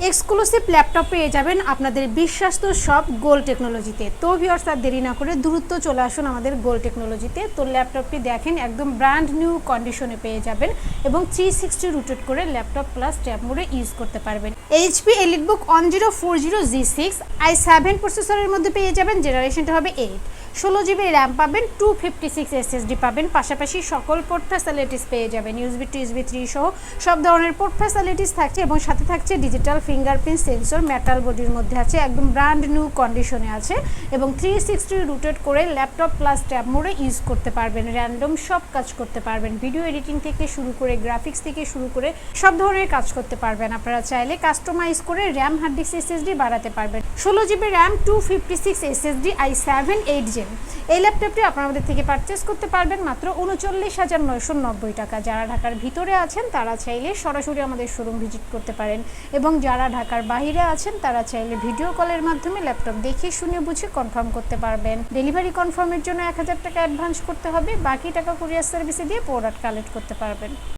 Exclusive laptop পেয়ে যাবেন আপনাদের বিশ্বস্ত সব গোল টেকনোলজিতে। তো ভিউয়ার্স, আর দেরি না করে দ্রুত চলে আসুন আমাদের গোল টেকনোলজিতে। তো ল্যাপটপটি দেখেন একদম ব্র্যান্ড নিউ কন্ডিশনে পেয়ে যাবেন এবং 360 রোটেট করে ল্যাপটপ প্লাস ট্যাব মোডে ইউজ করতে পারবেন। এইচপি এলিটবুক 1040G6 i7 প্রসেসরের মধ্যে পেয়ে যাবেন। জেনারেশনটা হবে 8, 16GB র্যাম পাবেন, 256 SSD পাবেন, পাশাপাশি সকল পোর্ট ফ্যাসিলিটিস পেয়ে যাবেন। USB টু USB 3 সহ সব ধরনের পোর্ট ফ্যাসিলিটিস থাকছে এবং সাথে থাকছে ডিজিটাল ফিঙ্গারপ্রিন্ট সেন্সর, মেটাল বডির মধ্যে আছে, একদম ব্র্যান্ড নিউ কন্ডিশনে আছে এবং 360 রোটেট করে ল্যাপটপ প্লাস ট্যাব মোডে ইউজ করতে পারবেন। র্যান্ডম সব কাজ করতে পারবেন, ভিডিও এডিটিং থেকে শুরু করে গ্রাফিক্স থেকে শুরু করে সব ধরনের কাজ করতে পারবেন। আপনারা চাইলে কাস্টমাইজ করে র্যাম হার্ড ডিস্ক SSD বাড়াতে পারবেন। 16GB RAM, 256 SSD, i7 8 Gen। এই ল্যাপটপটি আপনারা আমাদের থেকে পারচেস করতে পারবেন মাত্র 39,990 টাকা। যারা ঢাকার ভিতরে আছেন তারা চাইলে সরাসরি আমাদের শোরুম ভিজিট করতে পারেন এবং যারা ঢাকার বাইরে আছেন তারা চাইলে ভিডিও কলের মাধ্যমে ল্যাপটপ দেখে শুনে বুঝে কনফার্ম করতে পারবেন। ডেলিভারি কনফার্মের জন্য 1000 টাকা অ্যাডভান্স করতে হবে, বাকি টাকা কুরিয়ার সার্ভিসে দিয়ে প্রোডাক্ট কালেক্ট করতে পারবেন।